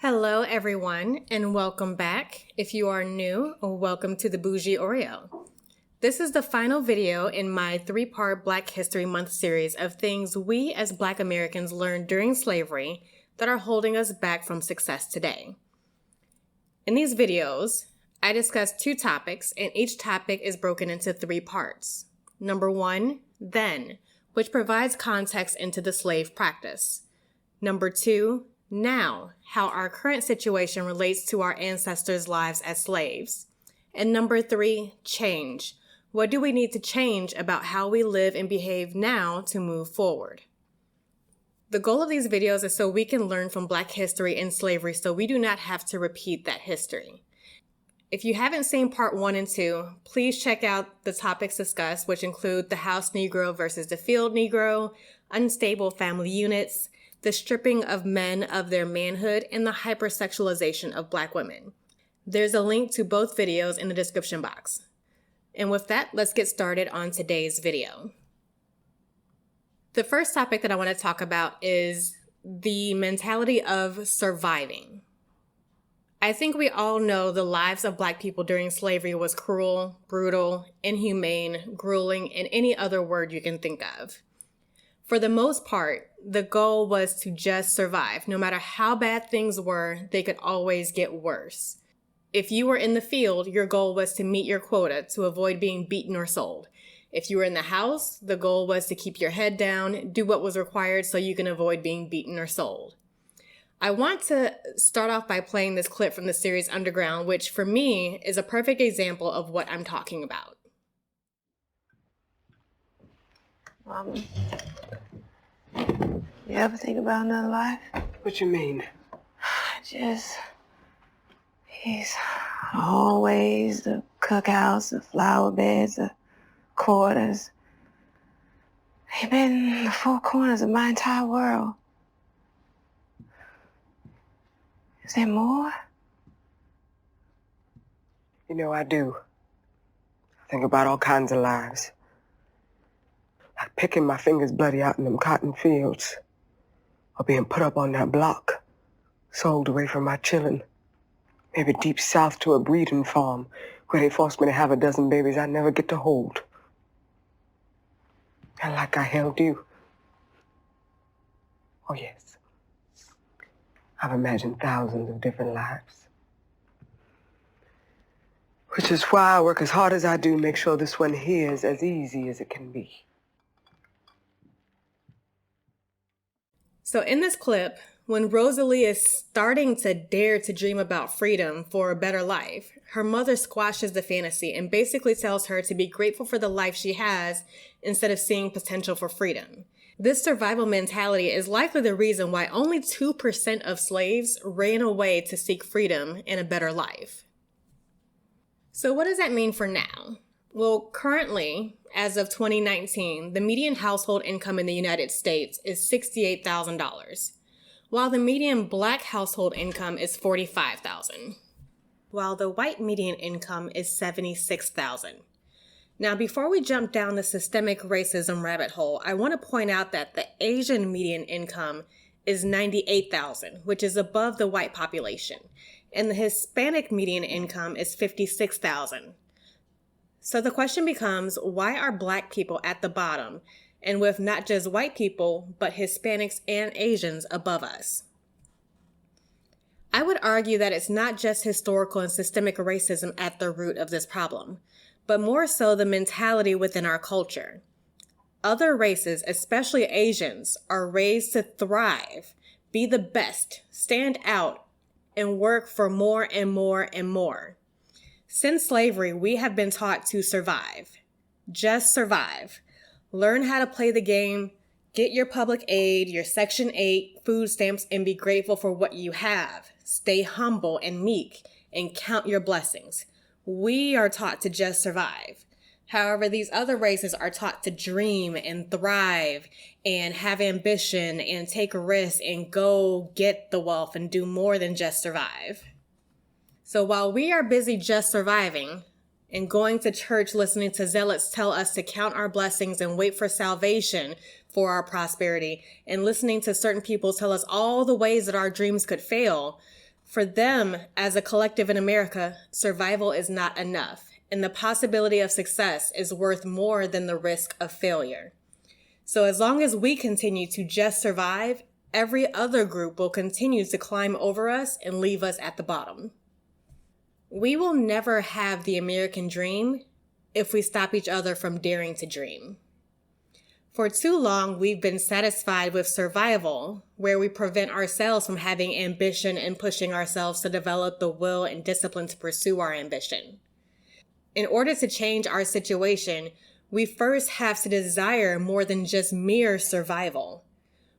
Hello, everyone, and welcome back. If you are new, welcome to the Bougie Oreo. This is the final video in my three-part Black History Month series of things we as Black Americans learned during slavery that are holding us back from success today. In these videos, I discuss two topics, and each topic is broken into three parts. Number one, then, which provides context into the slave practice. Number two, now, how our current situation relates to our ancestors' lives as slaves. And number three, change. What do we need to change about how we live and behave now to move forward? The goal of these videos is so we can learn from Black history and slavery so we do not have to repeat that history. If you haven't seen part 1 and 2, please check out the topics discussed, which include the house Negro versus the field Negro, unstable family units, the stripping of men of their manhood, and the hypersexualization of Black women. There's a link to both videos in the description box. And with that, let's get started on today's video. The first topic that I want to talk about is the mentality of surviving. I think we all know the lives of Black people during slavery was cruel, brutal, inhumane, grueling, and any other word you can think of. For the most part, the goal was to just survive. No matter how bad things were, they could always get worse. If you were in the field, your goal was to meet your quota to avoid being beaten or sold. If you were in the house, the goal was to keep your head down, do what was required so you can avoid being beaten or sold. I want to start off by playing this clip from the series Underground, which for me is a perfect example of what I'm talking about. You ever think about another life? What you mean? He's always the cookhouse, the flower beds, the quarters. They've been the four corners of my entire world. Is there more? You know, I do. I think about all kinds of lives. Like picking my fingers bloody out in them cotton fields. Or being put up on that block. Sold away from my chillin'. Maybe deep south to a breeding farm where they forced me to have a dozen babies I never get to hold. And like I held you. Oh yes. I've imagined thousands of different lives. Which is why I work as hard as I do to make sure this one here is as easy as it can be. So in this clip, when Rosalie is starting to dare to dream about freedom for a better life, her mother squashes the fantasy and basically tells her to be grateful for the life she has instead of seeing potential for freedom. This survival mentality is likely the reason why only 2% of slaves ran away to seek freedom and a better life. So what does that mean for now? Well, currently, as of 2019, the median household income in the United States is $68,000, while the median Black household income is $45,000, while the white median income is $76,000. Now, before we jump down the systemic racism rabbit hole, I want to point out that the Asian median income is $98,000, which is above the white population, and the Hispanic median income is $56,000. So the question becomes, why are Black people at the bottom, and with not just white people, but Hispanics and Asians above us? I would argue that it's not just historical and systemic racism at the root of this problem, but more so the mentality within our culture. Other races, especially Asians, are raised to thrive, be the best, stand out, and work for more and more and more. Since slavery, we have been taught to survive. Just survive. Learn how to play the game, get your public aid, your Section 8 food stamps, and be grateful for what you have. Stay humble and meek, and count your blessings. We are taught to just survive. However, these other races are taught to dream and thrive and have ambition and take risks and go get the wealth and do more than just survive. So while we are busy just surviving and going to church listening to zealots tell us to count our blessings and wait for salvation for our prosperity, and listening to certain people tell us all the ways that our dreams could fail, For them, as a collective in America, survival is not enough, and the possibility of success is worth more than the risk of failure. So as long as we continue to just survive, every other group will continue to climb over us and leave us at the bottom. We will never have the American dream if we stop each other from daring to dream. For too long, we've been satisfied with survival, where we prevent ourselves from having ambition and pushing ourselves to develop the will and discipline to pursue our ambition. In order to change our situation, we first have to desire more than just mere survival.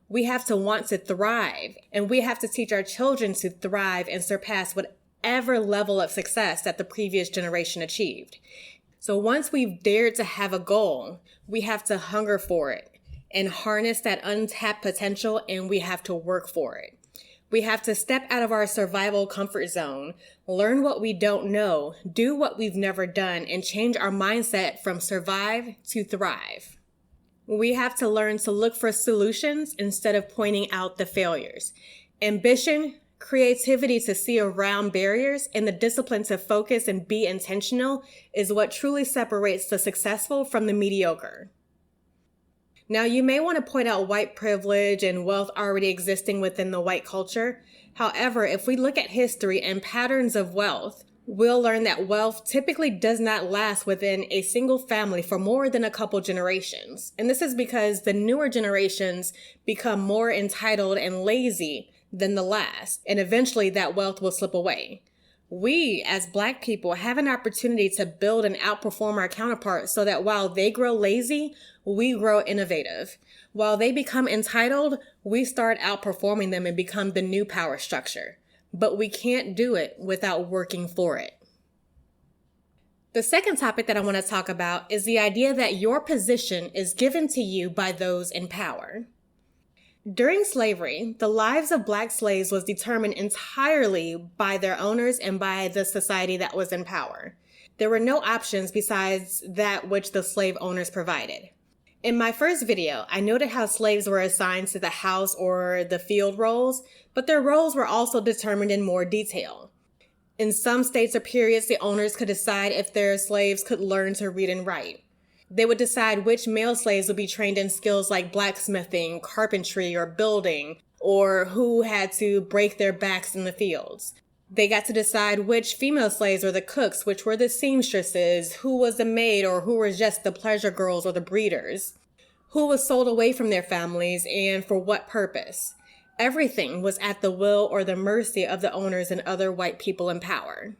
We have to want to thrive, and we have to teach our children to thrive and surpass whatever level of success that the previous generation achieved. So once we've dared to have a goal, we have to hunger for it and harness that untapped potential, and we have to work for it. We have to step out of our survival comfort zone, learn what we don't know, do what we've never done, and change our mindset from survive to thrive. We have to learn to look for solutions instead of pointing out the failures. Ambition, creativity to see around barriers, and the discipline to focus and be intentional is what truly separates the successful from the mediocre. Now, you may want to point out white privilege and wealth already existing within the white culture. However, if we look at history and patterns of wealth, we'll learn that wealth typically does not last within a single family for more than a couple generations. And this is because the newer generations become more entitled and lazy than the last, and eventually that wealth will slip away. We, as Black people, have an opportunity to build and outperform our counterparts so that while they grow lazy, we grow innovative. While they become entitled, we start outperforming them and become the new power structure. But we can't do it without working for it. The second topic that I want to talk about is the idea that your position is given to you by those in power. During slavery, the lives of Black slaves was determined entirely by their owners and by the society that was in power. There were no options besides that which the slave owners provided. In my first video, I noted how slaves were assigned to the house or the field roles, but their roles were also determined in more detail. In some states or periods, the owners could decide if their slaves could learn to read and write. They would decide which male slaves would be trained in skills like blacksmithing, carpentry, or building, or who had to break their backs in the fields. They got to decide which female slaves were the cooks, which were the seamstresses, who was the maid, or who were just the pleasure girls or the breeders, who was sold away from their families and for what purpose. Everything was at the will or the mercy of the owners and other white people in power.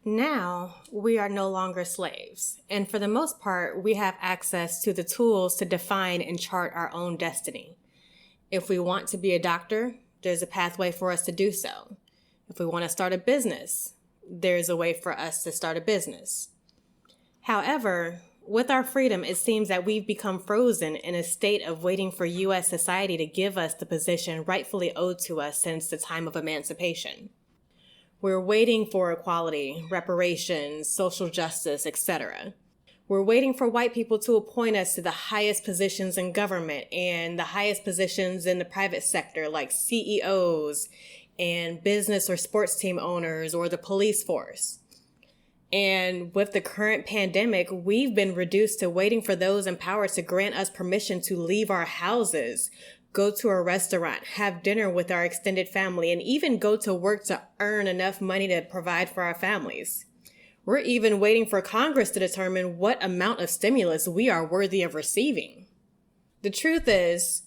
Now, we are no longer slaves, and for the most part, we have access to the tools to define and chart our own destiny. If we want to be a doctor, there's a pathway for us to do so. If we want to start a business, there's a way for us to start a business. However, with our freedom, it seems that we've become frozen in a state of waiting for U.S. society to give us the position rightfully owed to us since the time of emancipation. We're waiting for equality, reparations, social justice, etc. We're waiting for white people to appoint us to the highest positions in government and the highest positions in the private sector, like CEOs and business or sports team owners or the police force. And with the current pandemic, we've been reduced to waiting for those in power to grant us permission to leave our houses, go to a restaurant, have dinner with our extended family, and even go to work to earn enough money to provide for our families. We're even waiting for Congress to determine what amount of stimulus we are worthy of receiving. The truth is,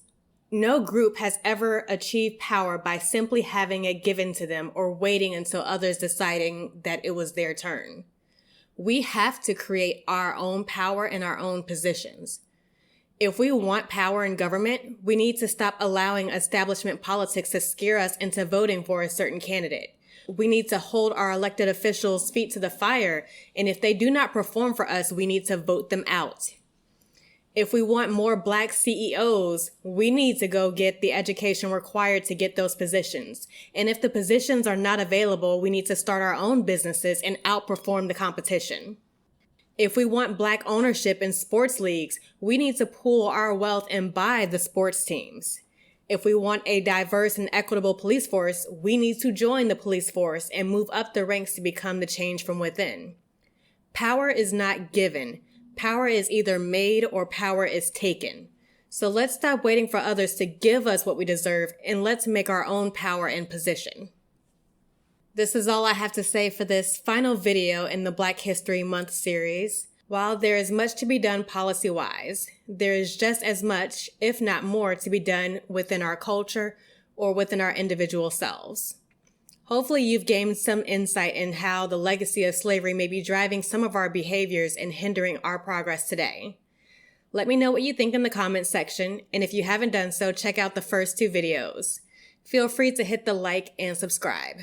no group has ever achieved power by simply having it given to them or waiting until others deciding that it was their turn. We have to create our own power and our own positions. If we want power in government, we need to stop allowing establishment politics to scare us into voting for a certain candidate. We need to hold our elected officials' feet to the fire, and if they do not perform for us, we need to vote them out. If we want more Black CEOs, we need to go get the education required to get those positions. And if the positions are not available, we need to start our own businesses and outperform the competition. If we want Black ownership in sports leagues, we need to pool our wealth and buy the sports teams. If we want a diverse and equitable police force, we need to join the police force and move up the ranks to become the change from within. Power is not given. Power is either made or power is taken. So let's stop waiting for others to give us what we deserve and let's make our own power and position. This is all I have to say for this final video in the Black History Month series. While there is much to be done policy-wise, there is just as much, if not more, to be done within our culture or within our individual selves. Hopefully you've gained some insight in how the legacy of slavery may be driving some of our behaviors and hindering our progress today. Let me know what you think in the comments section, and if you haven't done so, check out the first 2 videos. Feel free to hit the like and subscribe.